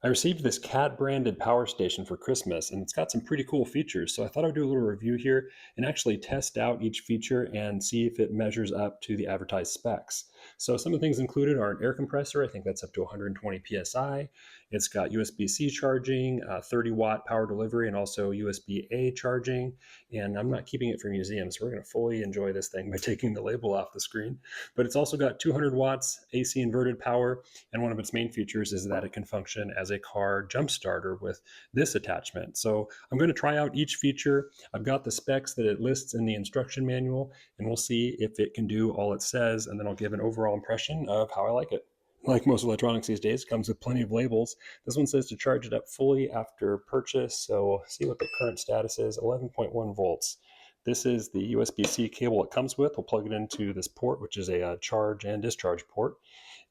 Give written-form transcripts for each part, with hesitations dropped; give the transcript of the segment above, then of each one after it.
I received this Cat branded power station for Christmas, and it's got some pretty cool features. So I thought I'd do a little review here and actually test out each feature and see if it measures up to the advertised specs. So some of the things included are an air compressor. I think that's up to 120 psi. It's got USB-C charging, 30-watt power delivery, and also USB-A charging. And I'm not keeping it for museums. So we're going to fully enjoy this thing by taking the label off the screen. But it's also got 200 watts AC inverted power, and one of its main features is that it can function as a car jump starter with this attachment. So I'm going to try out each feature. I've got the specs that it lists in the instruction manual, and we'll see if it can do all it says, and then I'll give an overall impression of how I like it. Like most electronics these days, it comes with plenty of labels. This one says to charge it up fully after purchase, so we'll see what the current status is, 11.1 volts. This is the USB-C cable it comes with. We'll plug it into this port, which is a charge and discharge port.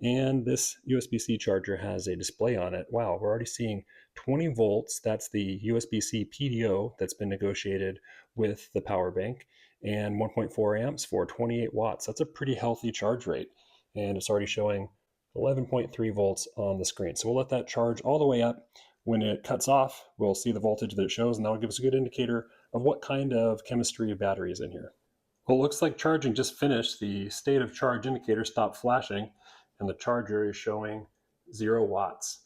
And this USB-C charger has a display on it. Wow, we're already seeing 20 volts. That's the USB-C PDO that's been negotiated with the power bank, and 1.4 amps for 28 watts. That's a pretty healthy charge rate. And it's already showing 11.3 volts on the screen. So we'll let that charge all the way up. When it cuts off, we'll see the voltage that it shows, and that will give us a good indicator of what kind of chemistry battery is in here. Well, it looks like charging just finished. The state of charge indicator stopped flashing, and the charger is showing 0 watts.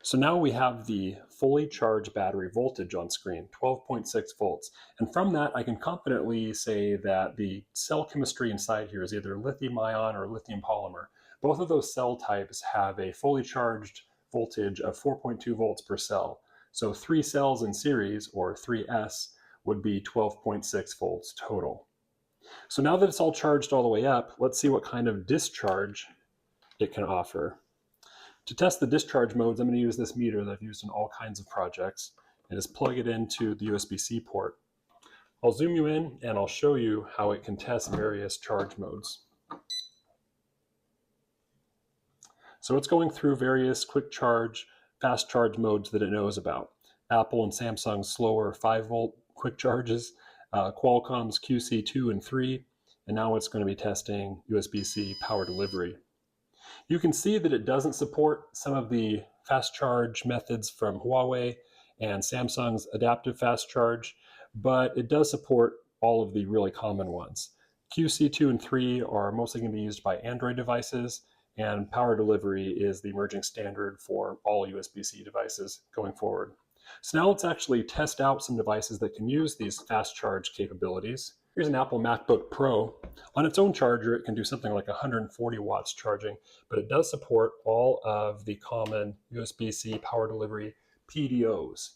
So now we have the fully charged battery voltage on screen, 12.6 volts. And from that, I can confidently say that the cell chemistry inside here is either lithium ion or lithium polymer. Both of those cell types have a fully charged voltage of 4.2 volts per cell. So 3 cells in series, or 3S, would be 12.6 volts total. So now that it's all charged all the way up, let's see what kind of discharge it can offer. To test the discharge modes, I'm going to use this meter that I've used in all kinds of projects and just plug it into the USB-C port. I'll zoom you in and I'll show you how it can test various charge modes. So it's going through various quick charge, fast charge modes that it knows about. Apple and Samsung's slower 5-volt quick charges, Qualcomm's QC2 and 3, and now it's going to be testing USB-C power delivery. You can see that it doesn't support some of the fast charge methods from Huawei and Samsung's adaptive fast charge, but it does support all of the really common ones. QC2 and 3 are mostly going to be used by Android devices, and power delivery is the emerging standard for all USB-C devices going forward. So now let's actually test out some devices that can use these fast charge capabilities. Here's an Apple MacBook Pro. On its own charger, it can do something like 140 watts charging, but it does support all of the common USB-C power delivery PDOs.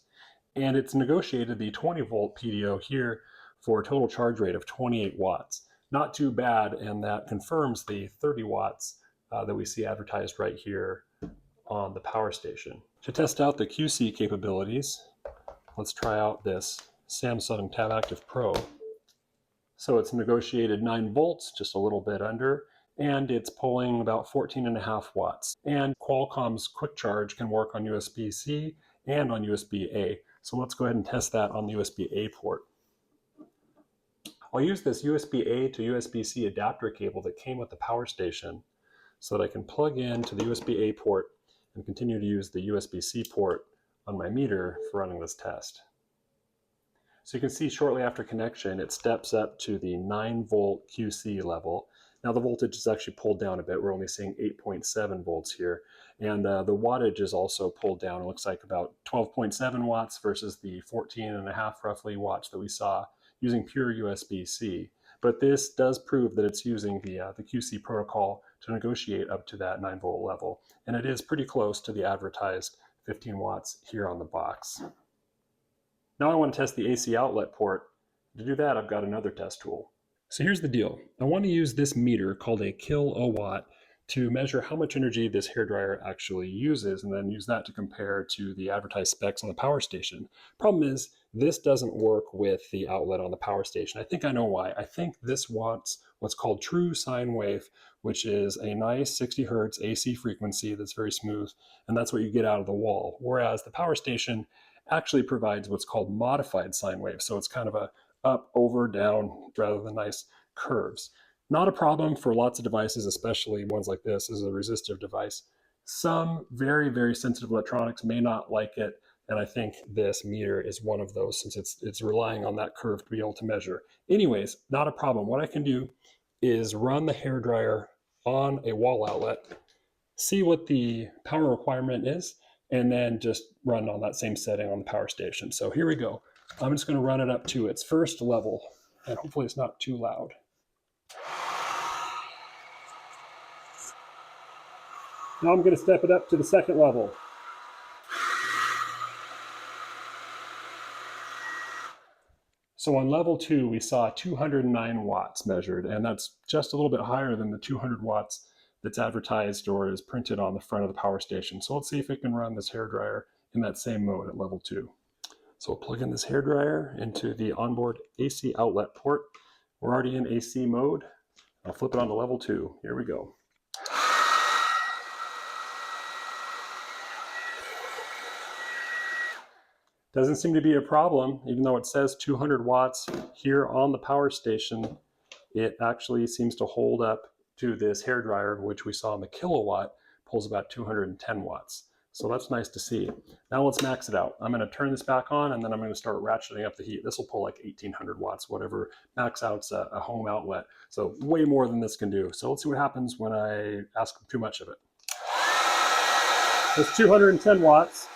And it's negotiated the 20-volt PDO here for a total charge rate of 28 watts. Not too bad, and that confirms the 30 watts that we see advertised right here on the power station. To test out the QC capabilities, let's try out this Samsung Tab Active Pro. So it's negotiated 9 volts, just a little bit under, and it's pulling about 14.5 watts. And Qualcomm's Quick Charge can work on USB-C and on USB-A. So let's go ahead and test that on the USB-A port. I'll use this USB-A to USB-C adapter cable that came with the power station so that I can plug into the USB-A port and continue to use the USB-C port on my meter for running this test. So you can see shortly after connection, it steps up to the 9-volt QC level. Now the voltage is actually pulled down a bit. We're only seeing 8.7 volts here. And the wattage is also pulled down. It looks like about 12.7 watts versus the 14.5 roughly watts that we saw using pure USB-C. But this does prove that it's using the QC protocol to negotiate up to that 9-volt level. And it is pretty close to the advertised 15 watts here on the box. Now I want to test the AC outlet port. To do that, I've got another test tool. So here's the deal. I want to use this meter called a kilowatt to measure how much energy this hairdryer actually uses, and then use that to compare to the advertised specs on the power station. Problem is, this doesn't work with the outlet on the power station. I think I know why. I think this wants what's called true sine wave, which is a nice 60 hertz AC frequency that's very smooth, and that's what you get out of the wall. Whereas the power station actually provides what's called modified sine wave. So it's kind of a up, over, down, rather than nice curves. Not a problem for lots of devices, especially ones like this. This is a resistive device. Some very, very sensitive electronics may not like it, and I think this meter is one of those since it's relying on that curve to be able to measure. Anyways, not a problem. What I can do is run the hairdryer on a wall outlet, see what the power requirement is, and then just run on that same setting on the power station. So here we go. I'm just going to run it up to its first level, and hopefully it's not too loud. Now I'm going to step it up to the second level. So on level 2, we saw 209 watts measured, and that's just a little bit higher than the 200 watts that's advertised or is printed on the front of the power station. So let's see if it can run this hairdryer in that same mode at level 2. So we'll plug in this hairdryer into the onboard AC outlet port. We're already in AC mode. I'll flip it on to level 2. Here we go. Doesn't seem to be a problem, even though it says 200 watts here on the power station. It actually seems to hold up to this hairdryer, which we saw in the kilowatt, pulls about 210 watts. So that's nice to see. Now let's max it out. I'm going to turn this back on, and then I'm going to start ratcheting up the heat. This will pull like 1800 watts, whatever. Max out's a home outlet. So way more than this can do. So let's see what happens when I ask too much of it. It's 210 watts.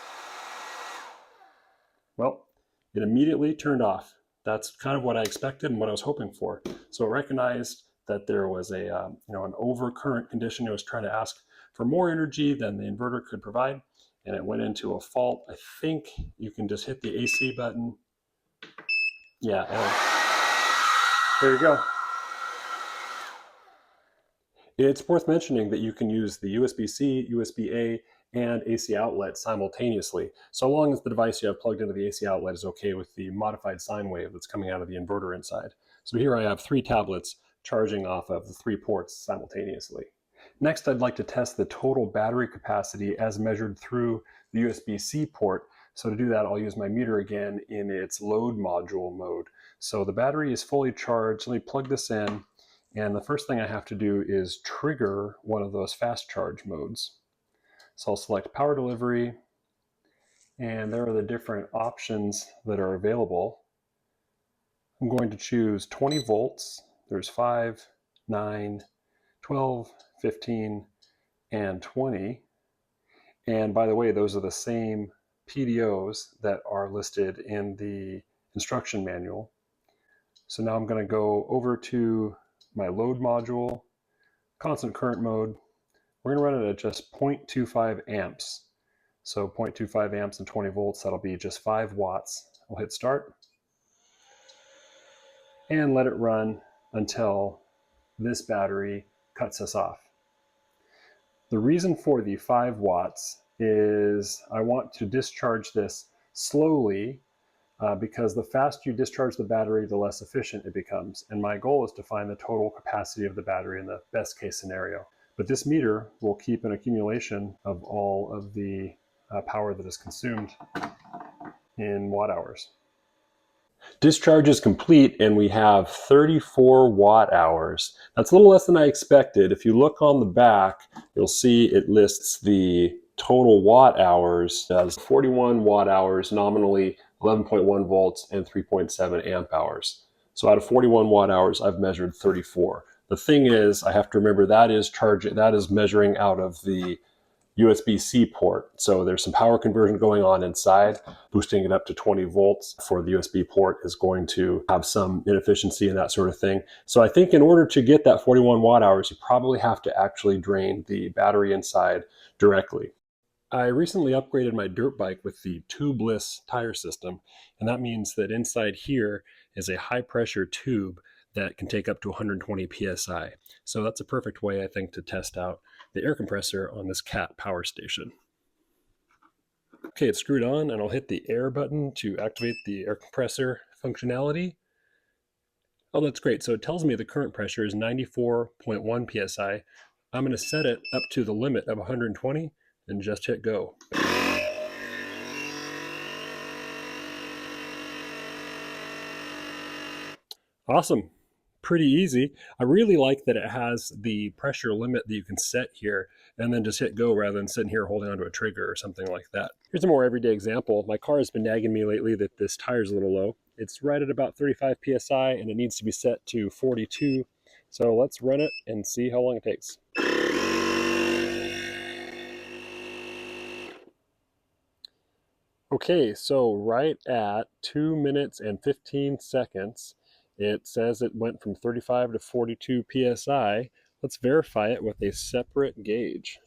Well, it immediately turned off. That's kind of what I expected and what I was hoping for. So it recognized that there was an overcurrent condition. It was trying to ask for more energy than the inverter could provide, and it went into a fault. I think you can just hit the AC button. Yeah, and there you go. It's worth mentioning that you can use the USB-C, USB-A, and AC outlet simultaneously, so long as the device you have plugged into the AC outlet is okay with the modified sine wave that's coming out of the inverter inside. So here I have 3 tablets charging off of the 3 ports simultaneously. Next, I'd like to test the total battery capacity as measured through the USB-C port. So to do that, I'll use my meter again in its load module mode. So the battery is fully charged. Let me plug this in, and the first thing I have to do is trigger one of those fast charge modes. So I'll select power delivery, and there are the different options that are available. I'm going to choose 20 volts. There's 5, 9, 12, 15, and 20. And by the way, those are the same PDOs that are listed in the instruction manual. So now I'm going to go over to my load module, constant current mode. We're going to run it at just 0.25 amps. So 0.25 amps and 20 volts, that'll be just 5 watts. We'll hit start and let it run until this battery cuts us off. The reason for the 5 watts is I want to discharge this slowly because the faster you discharge the battery, the less efficient it becomes. And my goal is to find the total capacity of the battery in the best case scenario. But this meter will keep an accumulation of all of the power that is consumed in watt hours. Discharge is complete, and we have 34 watt hours. That's a little less than I expected. If you look on the back, you'll see it lists the total watt hours as 41 watt hours, nominally 11.1 volts and 3.7 amp hours. So out of 41 watt hours, I've measured 34. The thing is, I have to remember that is measuring out of the USB-C port. So there's some power conversion going on inside. Boosting it up to 20 volts for the USB port is going to have some inefficiency and that sort of thing. So I think in order to get that 41 watt hours, you probably have to actually drain the battery inside directly. I recently upgraded my dirt bike with the tubeless tire system, and that means that inside here is a high pressure tube that can take up to 120 psi. So that's a perfect way, I think, to test out the air compressor on this CAT power station. Okay, it's screwed on, and I'll hit the air button to activate the air compressor functionality. Oh, that's great. So it tells me the current pressure is 94.1 psi. I'm going to set it up to the limit of 120 and just hit go. Awesome. pretty easy. I really like that it has the pressure limit that you can set here and then just hit go rather than sitting here holding onto a trigger or something like that. Here's a more everyday example. My car has been nagging me lately that this tire's a little low. It's right at about 35 PSI and it needs to be set to 42. So let's run it and see how long it takes. Okay, so right at 2 minutes and 15 seconds, it says it went from 35 to 42 PSI. Let's verify it with a separate gauge.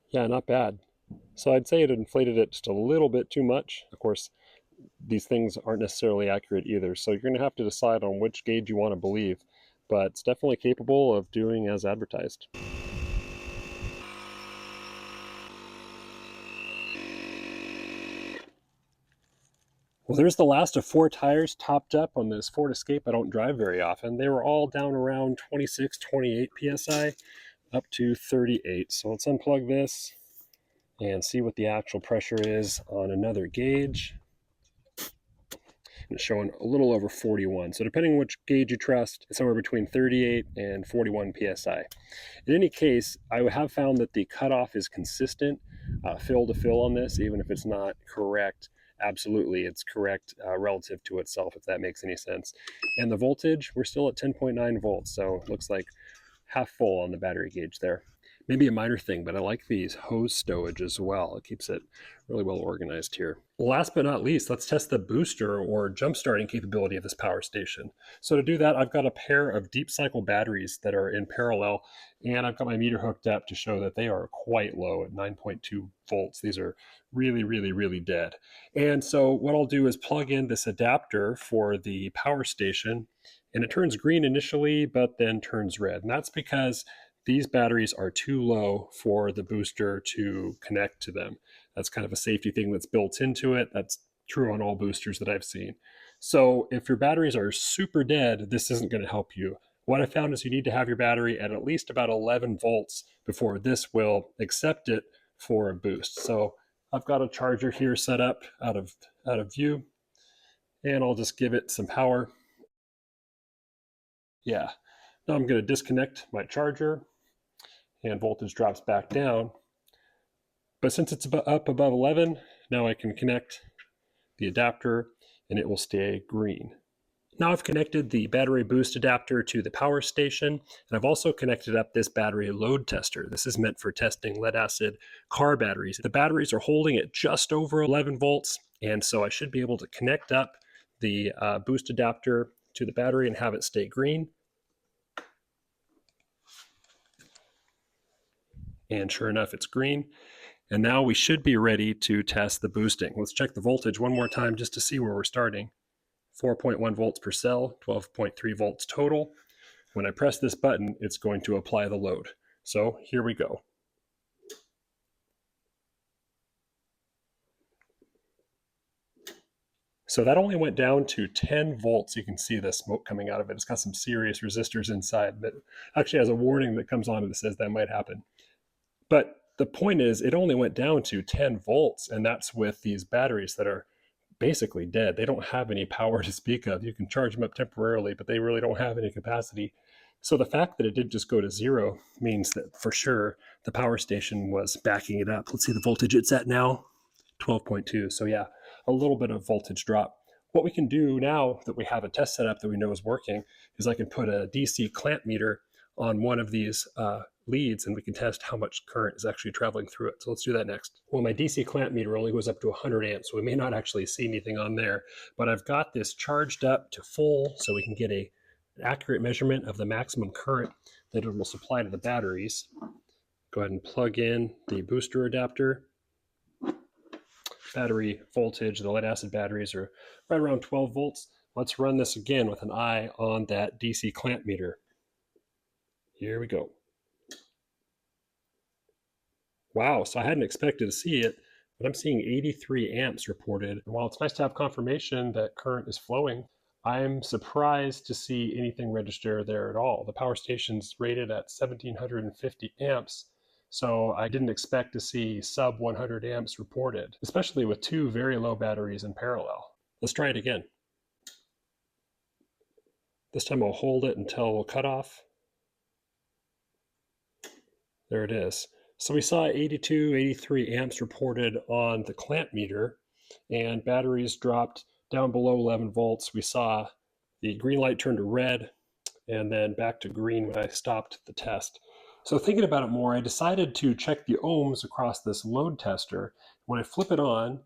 Yeah, not bad. So I'd say it inflated it just a little bit too much. Of course, these things aren't necessarily accurate either, so you're going to have to decide on which gauge you want to believe, but it's definitely capable of doing as advertised. Well, there's the last of 4 tires topped up on this Ford Escape I don't drive very often. They were all down around 26, 28 PSI up to 38. So let's unplug this and see what the actual pressure is on another gauge. And it's showing a little over 41. So depending on which gauge you trust, it's somewhere between 38 and 41 PSI. In any case, I have found that the cutoff is consistent fill to fill on this, even if it's not correct. Absolutely, it's correct relative to itself, if that makes any sense. And the voltage, we're still at 10.9 volts, so it looks like half full on the battery gauge there. Maybe a minor thing, but I like these hose stowage as well. It keeps it really well organized here. Last but not least, let's test the booster or jump starting capability of this power station. So to do that, I've got a pair of deep cycle batteries that are in parallel, and I've got my meter hooked up to show that they are quite low at 9.2 volts. These are really, really, really dead. And so what I'll do is plug in this adapter for the power station, and it turns green initially, but then turns red. And that's because these batteries are too low for the booster to connect to them. That's kind of a safety thing that's built into it. That's true on all boosters that I've seen. So if your batteries are super dead, this isn't going to help you. What I found is you need to have your battery at least about 11 volts before this will accept it for a boost. So I've got a charger here set up out of view, and I'll just give it some power. Yeah. Now I'm going to disconnect my charger and voltage drops back down. But since it's up above 11, now I can connect the adapter and it will stay green. Now I've connected the battery boost adapter to the power station, and I've also connected up this battery load tester. This is meant for testing lead acid car batteries. The batteries are holding at just over 11 volts, and so I should be able to connect up the boost adapter to the battery and have it stay green. And sure enough, it's green. And now we should be ready to test the boosting. Let's check the voltage one more time just to see where we're starting. 4.1 volts per cell, 12.3 volts total. When I press this button, it's going to apply the load. So here we go. So that only went down to 10 volts. You can see the smoke coming out of it. It's got some serious resistors inside that actually has a warning that comes on that says that might happen. But the point is, it only went down to 10 volts, and that's with these batteries that are basically dead. They don't have any power to speak of. You can charge them up temporarily, but they really don't have any capacity. So the fact that it did just go to 0 means that for sure the power station was backing it up. Let's see the voltage it's at now, 12.2. So yeah, a little bit of voltage drop. What we can do now that we have a test setup that we know is working is I can put a DC clamp meter on one of these leads, and we can test how much current is actually traveling through it. So let's do that next. Well, my DC clamp meter only goes up to 100 amps, so we may not actually see anything on there, but I've got this charged up to full so we can get an accurate measurement of the maximum current that it will supply to the batteries. Go ahead and plug in the booster adapter. Battery voltage, the lead acid batteries are right around 12 volts. Let's run this again with an eye on that DC clamp meter. Here we go. Wow, so I hadn't expected to see it, but I'm seeing 83 amps reported. And while it's nice to have confirmation that current is flowing, I'm surprised to see anything register there at all. The power station's rated at 1750 amps, so I didn't expect to see sub 100 amps reported, especially with 2 very low batteries in parallel. Let's try it again. This time I'll hold it until we'll cut off. There it is. So we saw 82, 83 amps reported on the clamp meter, and batteries dropped down below 11 volts. We saw the green light turn to red and then back to green when I stopped the test. So thinking about it more, I decided to check the ohms across this load tester. When I flip it on,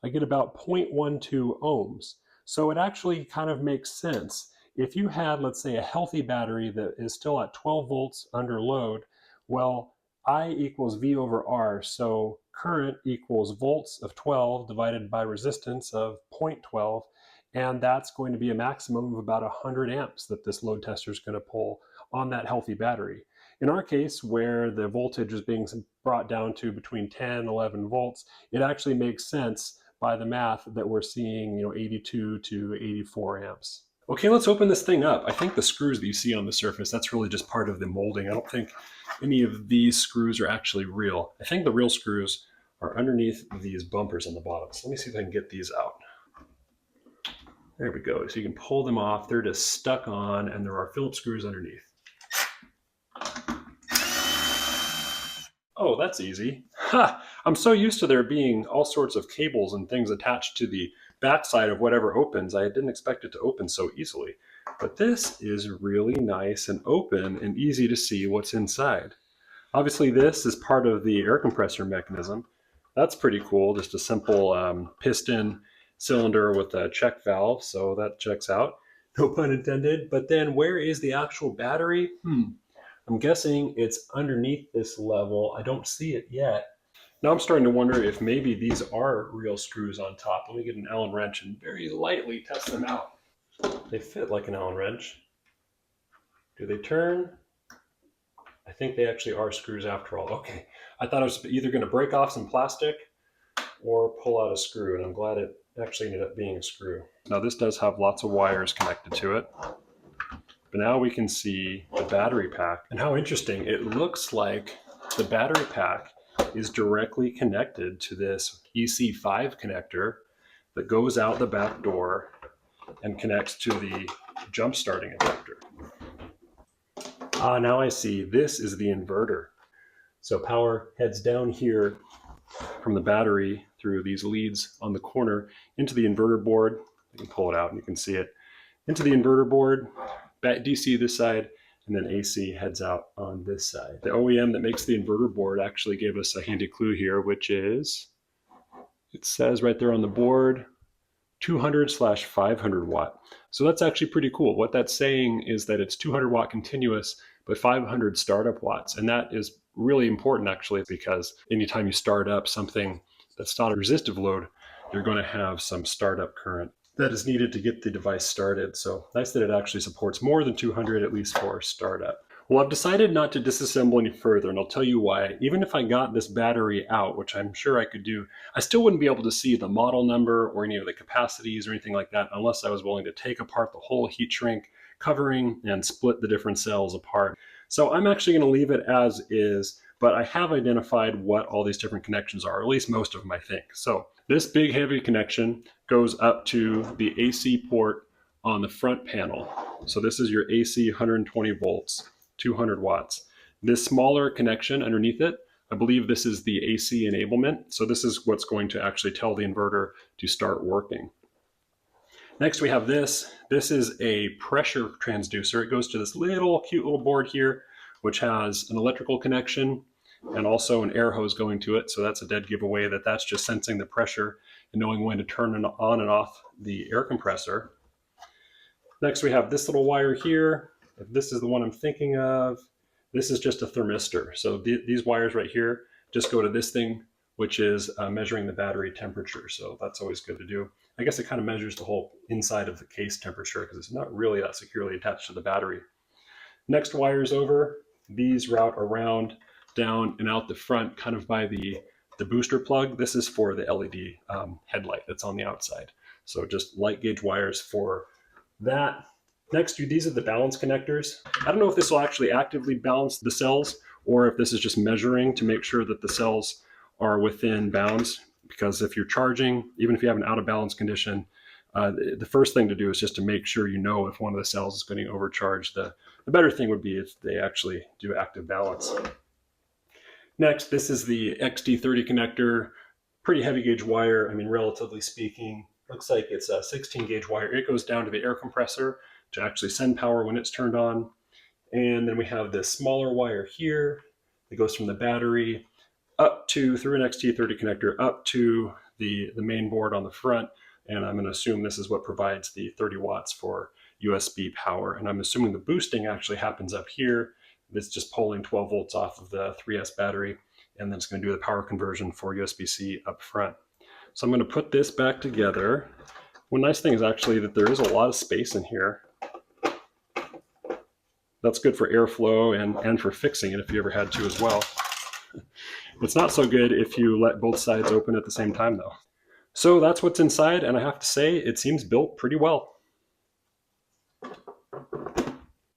I get about 0.12 ohms. So it actually kind of makes sense. If you had, let's say, a healthy battery that is still at 12 volts under load, well, I equals V over R, so current equals volts of 12 divided by resistance of 0.12, and that's going to be a maximum of about 100 amps that this load tester is going to pull on that healthy battery. In our case, where the voltage is being brought down to between 10 and 11 volts, it actually makes sense by the math that we're seeing 82 to 84 amps. Okay, let's open this thing up. I think the screws that you see on the surface, that's really just part of the molding. I don't think any of these screws are actually real. I think the real screws are underneath these bumpers on the bottom. So let me see if I can get these out. There we go. So you can pull them off. They're just stuck on, and there are Phillips screws underneath. Oh, that's easy. Ha! I'm so used to there being all sorts of cables and things attached to the backside of whatever opens. I didn't expect it to open so easily. But this is really nice and open and easy to see what's inside. Obviously, this is part of the air compressor mechanism. That's pretty cool. Just a simple piston cylinder with a check valve, so that checks out. No pun intended. But then where is the actual battery? I'm guessing it's underneath this level. I don't see it yet. Now I'm starting to wonder if maybe these are real screws on top. Let me get an Allen wrench and very lightly test them out. They fit like an Allen wrench. Do they turn? I think they actually are screws after all. Okay, I thought I was either going to break off some plastic or pull out a screw, and I'm glad it actually ended up being a screw. Now this does have lots of wires connected to it. But now we can see the battery pack. And how interesting, it looks like the battery pack is directly connected to this EC5 connector that goes out the back door and connects to the jump starting adapter. Now I see, this is the inverter. So power heads down here from the battery through these leads on the corner into the inverter board. You can pull it out and you can see it. Into the inverter board, DC this side, and then AC heads out on this side. The OEM that makes the inverter board actually gave us a handy clue here, which is, it says right there on the board, 200/500 watt. So that's actually pretty cool. What that's saying is that it's 200 watt continuous, but 500 startup watts. And that is really important actually, because anytime you start up something that's not a resistive load, you're going to have some startup current that is needed to get the device started. So nice that it actually supports more than 200, at least for startup. Well, I've decided not to disassemble any further, and I'll tell you why. Even if I got this battery out, which I'm sure I could do, I still wouldn't be able to see the model number or any of the capacities or anything like that unless I was willing to take apart the whole heat shrink covering and split the different cells apart. So I'm actually going to leave it as is, but I have identified what all these different connections are, or at least most of them, I think. So this big heavy connection goes up to the AC port on the front panel. So this is your AC 120 volts, 200 watts. This smaller connection underneath it, I believe this is the AC enablement. So this is what's going to actually tell the inverter to start working. Next we have this. This is a pressure transducer. It goes to this little cute little board here, which has an electrical connection and also an air hose going to it. So that's a dead giveaway that that's just sensing the pressure and knowing when to turn on and off the air compressor. Next we have this little wire here. If this is the one I'm thinking of, this is just a thermistor. So these wires right here just go to this thing, which is measuring the battery temperature. So that's always good to do. I guess it kind of measures the whole inside of the case temperature because it's not really that securely attached to the battery. Next wires over, these route around, down and out the front, kind of by the booster plug. This is for the LED headlight that's on the outside. So just light gauge wires for that. Next, these are the balance connectors. I don't know if this will actually actively balance the cells or if this is just measuring to make sure that the cells are within bounds. Because if you're charging, even if you have an out of balance condition, The first thing to do is just to make sure you know if one of the cells is getting overcharged. The better thing would be if they actually do active balance. Next, this is the XT30 connector, pretty heavy gauge wire. I mean, relatively speaking, looks like it's a 16 gauge wire. It goes down to the air compressor to actually send power when it's turned on. And then we have this smaller wire here that goes from the battery up to, through an XT30 connector, up to the main board on the front. And I'm going to assume this is what provides the 30 watts for USB power. And I'm assuming the boosting actually happens up here. It's just pulling 12 volts off of the 3S battery, and then it's going to do the power conversion for USB-C up front. So I'm going to put this back together. One nice thing is actually that there is a lot of space in here. That's good for airflow and for fixing it if you ever had to as well. It's not so good if you let both sides open at the same time though. So that's what's inside, and I have to say it seems built pretty well.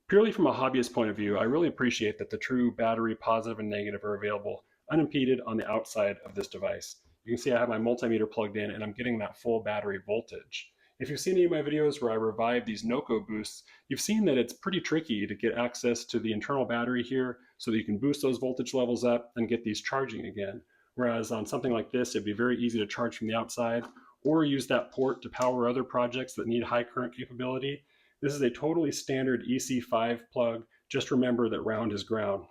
Purely from a hobbyist point of view, I really appreciate that the true battery positive and negative are available unimpeded on the outside of this device. You can see I have my multimeter plugged in and I'm getting that full battery voltage. If you've seen any of my videos where I revive these NOCO boosts, you've seen that it's pretty tricky to get access to the internal battery here so that you can boost those voltage levels up and get these charging again. Whereas on something like this, it'd be very easy to charge from the outside or use that port to power other projects that need high current capability. This is a totally standard EC5 plug. Just remember that round is ground.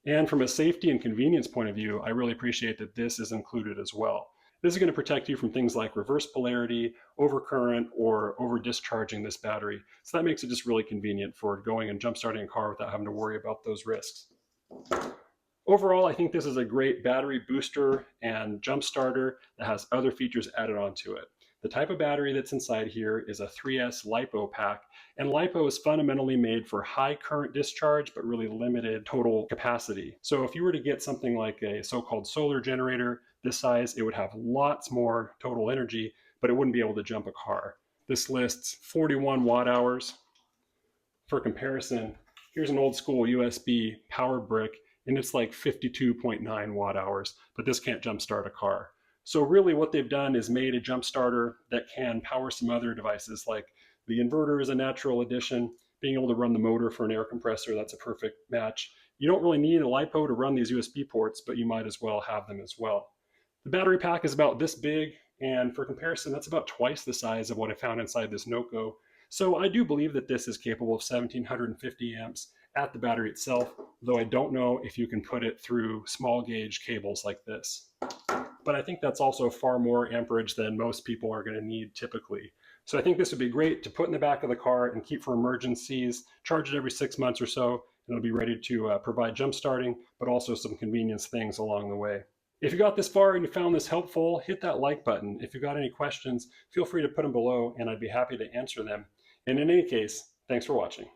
And from a safety and convenience point of view, I really appreciate that this is included as well. This is going to protect you from things like reverse polarity, overcurrent, or over discharging this battery. So that makes it just really convenient for going and jump starting a car without having to worry about those risks. Overall, I think this is a great battery booster and jump starter that has other features added onto it. The type of battery that's inside here is a 3S LiPo pack, and LiPo is fundamentally made for high current discharge, but really limited total capacity. So if you were to get something like a so-called solar generator this size, it would have lots more total energy, but it wouldn't be able to jump a car. This lists 41 watt hours. For comparison, here's an old school USB power brick, and it's like 52.9 watt hours, but this can't jump start a car. So really what they've done is made a jump starter that can power some other devices, like the inverter is a natural addition. Being able to run the motor for an air compressor, that's a perfect match. You don't really need a LiPo to run these USB ports, but you might as well have them as well. The battery pack is about this big, and for comparison, that's about twice the size of what I found inside this NOCO. So I do believe that this is capable of 1750 amps at the battery itself, though I don't know if you can put it through small gauge cables like this. But I think that's also far more amperage than most people are going to need typically. So I think this would be great to put in the back of the car and keep for emergencies, charge it every 6 months or so, and it'll be ready to provide jump starting, but also some convenience things along the way. If you got this far and you found this helpful, hit that like button. If you've got any questions, feel free to put them below and I'd be happy to answer them. And in any case, thanks for watching.